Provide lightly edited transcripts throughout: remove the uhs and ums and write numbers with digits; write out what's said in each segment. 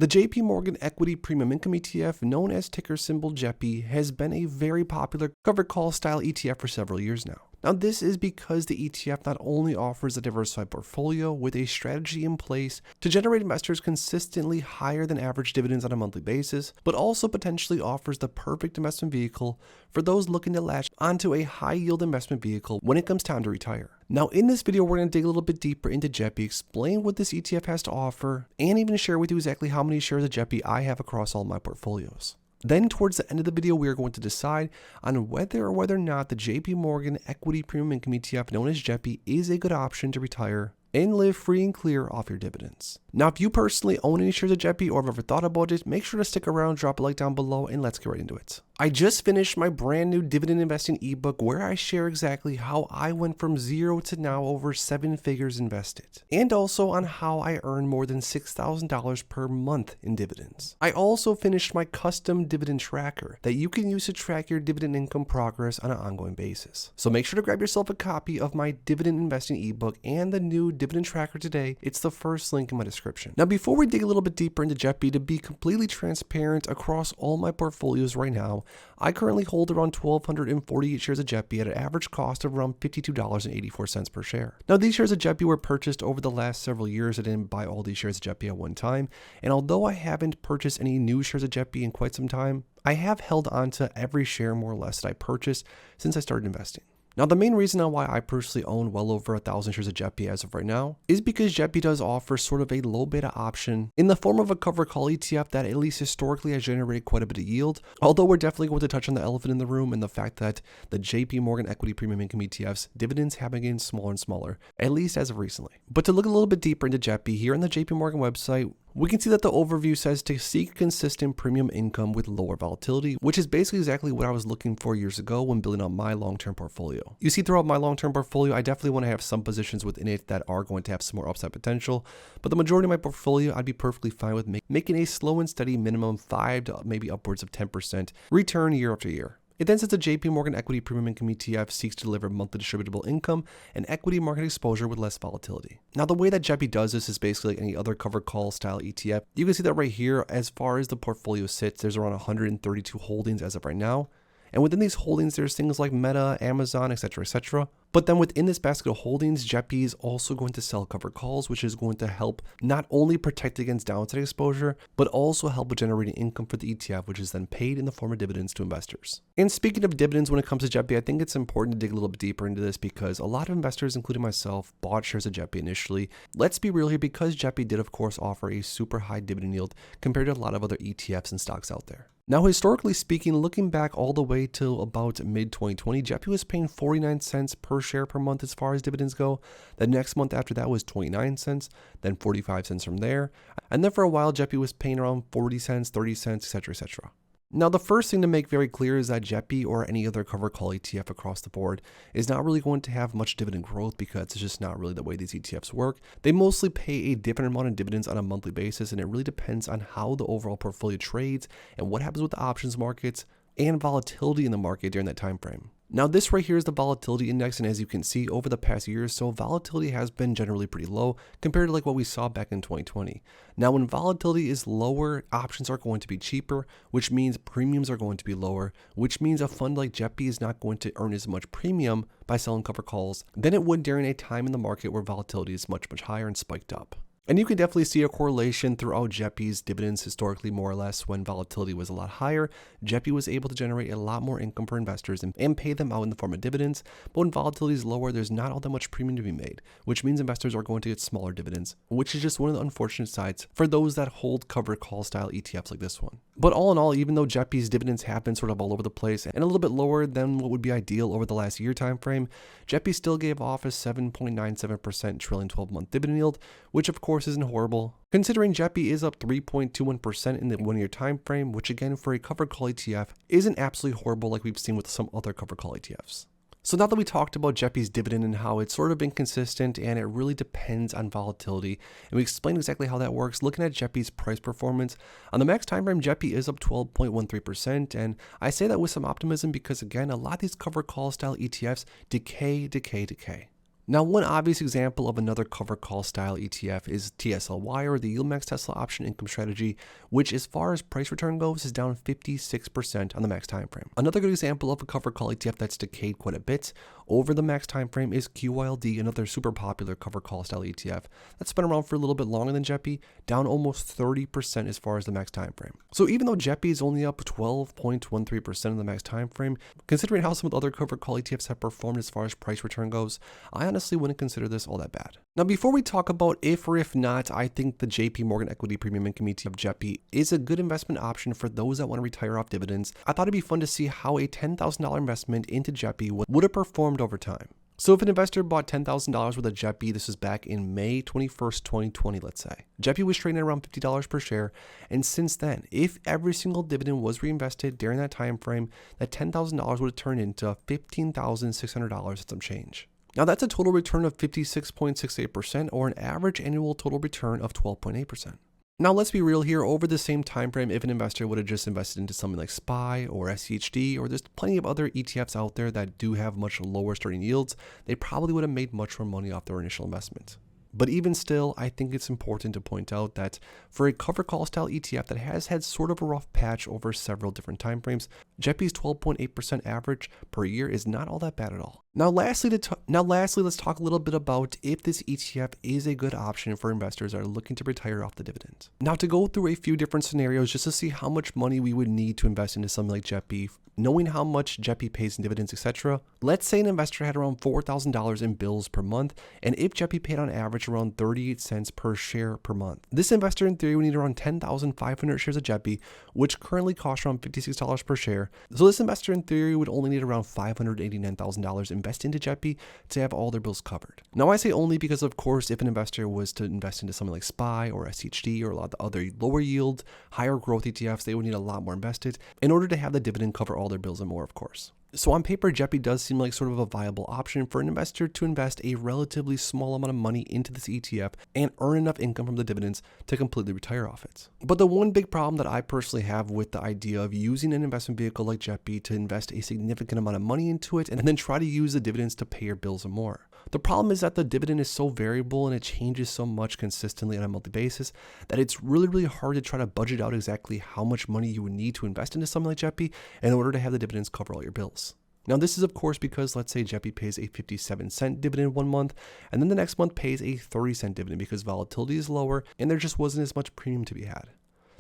The JP Morgan Equity Premium Income ETF, known as ticker symbol JEPI, has been a very popular covered call style ETF for several years now. Now, this is because the ETF not only offers a diversified portfolio with a strategy in place to generate investors consistently higher than average dividends on a monthly basis, but also potentially offers the perfect investment vehicle for those looking to latch onto a high yield investment vehicle when it comes time to retire. Now, in this video, we're going to dig a little bit deeper into JEPI, explain what this ETF has to offer, and even share with you exactly how many shares of JEPI I have across all my portfolios. Then towards the end of the video, we are going to decide on whether or not the JP Morgan Equity Premium Income ETF, known as JEPI, is a good option to retire and live free and clear off your dividends. Now, if you personally own any shares of JEPI or have ever thought about it, make sure to stick around, drop a like down below, and let's get right into it. I just finished my brand new dividend investing ebook where I share exactly how I went from zero to now over 7 figures invested, and also on how I earned more than $6,000 per month in dividends. I also finished my custom dividend tracker that you can use to track your dividend income progress on an ongoing basis. So make sure to grab yourself a copy of my dividend investing ebook and the new dividend tracker today. It's the first link in my description. Now, before we dig a little bit deeper into JEPI, to be completely transparent across all my portfolios right now, I currently hold around 1,248 shares of JEPI at an average cost of around $52.84 per share. Now, these shares of JEPI were purchased over the last several years. I didn't buy all these shares of JEPI at one time, and although I haven't purchased any new shares of JEPI in quite some time, I have held on to every share more or less that I purchased since I started investing. Now, the main reason why I personally own well over 1,000 shares of JEPI as of right now is because JEPI does offer sort of a low beta option in the form of a covered call ETF that at least historically has generated quite a bit of yield. Although we're definitely going to touch on the elephant in the room and the fact that the JP Morgan Equity Premium Income ETF's dividends have been getting smaller and smaller, at least as of recently. But to look a little bit deeper into JEPI, here on the JP Morgan website, we can see that the overview says to seek consistent premium income with lower volatility, which is basically exactly what I was looking for years ago when building out my long-term portfolio. You see, throughout my long-term portfolio, I definitely want to have some positions within it that are going to have some more upside potential, but the majority of my portfolio, I'd be perfectly fine with making a slow and steady minimum 5 to maybe upwards of 10% return year after year. It then says the JP Morgan Equity Premium Income ETF seeks to deliver monthly distributable income and equity market exposure with less volatility. Now, the way that JEPI does this is basically like any other covered call style ETF. You can see that right here, as far as the portfolio sits, there's around 132 holdings as of right now. And within these holdings, there's things like Meta, Amazon, etc., etc. But then within this basket of holdings, JEPI is also going to sell covered calls, which is going to help not only protect against downside exposure, but also help with generating income for the ETF, which is then paid in the form of dividends to investors. And speaking of dividends, when it comes to JEPI, I think it's important to dig a little bit deeper into this because a lot of investors, including myself, bought shares of JEPI initially. Let's be real here, because JEPI did, of course, offer a super high dividend yield compared to a lot of other ETFs and stocks out there. Now, historically speaking, looking back all the way till about mid-2020, JEPI was paying 49 cents per share per month as far as dividends go. The next month after that was 29 cents, then 45 cents from there. And then for a while, JEPI was paying around 40 cents, 30 cents, etc., etc. Now, the first thing to make very clear is that JEPI or any other covered call ETF across the board is not really going to have much dividend growth because it's just not really the way these ETFs work. They mostly pay a different amount of dividends on a monthly basis, and it really depends on how the overall portfolio trades and what happens with the options markets and volatility in the market during that time frame. Now, this right here is the volatility index, and as you can see, over the past year or so, volatility has been generally pretty low compared to like what we saw back in 2020. Now, when volatility is lower, options are going to be cheaper, which means premiums are going to be lower, which means a fund like JEPI is not going to earn as much premium by selling covered calls than it would during a time in the market where volatility is much, much higher and spiked up. And you can definitely see a correlation throughout JEPI's dividends historically, more or less. When volatility was a lot higher, JEPI was able to generate a lot more income for investors and pay them out in the form of dividends. But when volatility is lower, there's not all that much premium to be made, which means investors are going to get smaller dividends, which is just one of the unfortunate sides for those that hold covered call style ETFs like this one. But all in all, even though JEPI's dividends have been sort of all over the place and a little bit lower than what would be ideal over the last year time frame, JEPI still gave off a 7.97% trailing 12-month dividend yield, which of course isn't horrible, considering JEPI is up 3.21% in the 1-year time frame, which again for a covered call ETF isn't absolutely horrible like we've seen with some other covered call ETFs. So now that we talked about JEPI's dividend and how it's sort of been consistent and it really depends on volatility, and we explained exactly how that works, looking at JEPI's price performance, on the max time frame, JEPI is up 12.13%, and I say that with some optimism because again, a lot of these covered call style ETFs decay. Now, one obvious example of another cover call style ETF is TSLY, or the Yield Max Tesla Option Income Strategy, which as far as price return goes is down 56% on the max time frame. Another good example of a cover call ETF that's decayed quite a bit over the max time frame is QYLD, another super popular cover call style ETF that's been around for a little bit longer than JEPI, down almost 30% as far as the max time frame. So even though JEPI is only up 12.13% in the max time frame, considering how some of the other cover call ETFs have performed as far as price return goes, I honestly wouldn't consider this all that bad. Now, before we talk about if or if not, I think the JP Morgan Equity Premium Income ETF of JEPI is a good investment option for those that want to retire off dividends. I thought it'd be fun to see how a $10,000 investment into JEPI would have performed over time. So if an investor bought $10,000 worth of JEPI, this was back in May 21st, 2020, let's say. JEPI was trading at around $50 per share, and since then, if every single dividend was reinvested during that time frame, that $10,000 would have turned into $15,600 and some change. Now that's a total return of 56.68%, or an average annual total return of 12.8%. Now let's be real here, over the same time frame, if an investor would have just invested into something like SPY or SCHD, or there's plenty of other ETFs out there that do have much lower starting yields, they probably would have made much more money off their initial investment. But even still, I think it's important to point out that for a cover call style ETF that has had sort of a rough patch over several different timeframes, JEPI's 12.8% average per year is not all that bad at all. Now lastly, let's talk a little bit about if this ETF is a good option for investors that are looking to retire off the dividend. Now, to go through a few different scenarios just to see how much money we would need to invest into something like JEPI, knowing how much JEPI pays in dividends, etc. Let's say an investor had around $4,000 in bills per month, and if JEPI paid on average around 38 cents per share per month, this investor in theory would need around 10,500 shares of JEPI, which currently costs around $56 per share. So this investor in theory would only need around $589,000 invest into JEPI to have all their bills covered. Now I say only because, of course, if an investor was to invest into something like SPY or SCHD or a lot of the other lower yield, higher growth ETFs, they would need a lot more invested in order to have the dividend cover all their bills and more, of course. So on paper, JEPI does seem like sort of a viable option for an investor to invest a relatively small amount of money into this ETF and earn enough income from the dividends to completely retire off it. But the one big problem that I personally have with the idea of using an investment vehicle like JEPI to invest a significant amount of money into it and then try to use the dividends to pay your bills and more. The problem is that the dividend is so variable and it changes so much consistently on a monthly basis that it's really hard to try to budget out exactly how much money you would need to invest into something like JEPI in order to have the dividends cover all your bills. Now this is of course because let's say JEPI pays a 57-cent dividend one month and then the next month pays a 30-cent dividend because volatility is lower and there just wasn't as much premium to be had.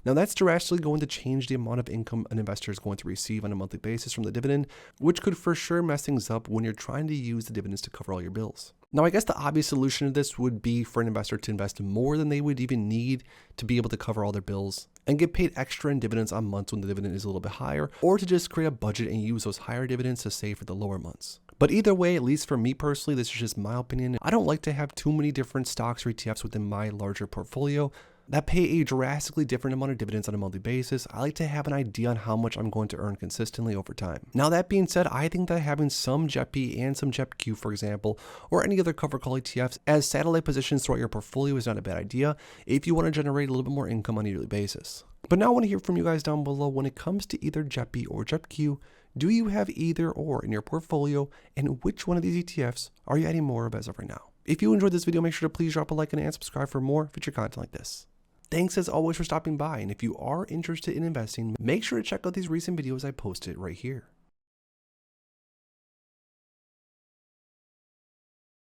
Now that's drastically going to change the amount of income an investor is going to receive on a monthly basis from the dividend, which could for sure mess things up when you're trying to use the dividends to cover all your bills. Now I guess the obvious solution to this would be for an investor to invest more than they would even need to be able to cover all their bills and get paid extra in dividends on months when the dividend is a little bit higher, or to just create a budget and use those higher dividends to save for the lower months. But either way, at least for me personally, this is just my opinion, I don't like to have too many different stocks or ETFs within my larger portfolio that pay a drastically different amount of dividends on a monthly basis. I like to have an idea on how much I'm going to earn consistently over time. Now that being said, I think that having some JEPI and some JEPQ, for example, or any other cover call ETFs as satellite positions throughout your portfolio is not a bad idea if you want to generate a little bit more income on a yearly basis. But now I want to hear from you guys down below when it comes to either JEPI or JEPQ. Do you have either or in your portfolio, and which one of these ETFs are you adding more of as of right now? If you enjoyed this video, make sure to please drop a like and subscribe for more future content like this. Thanks as always for stopping by, and if you are interested in investing, make sure to check out these recent videos I posted right here.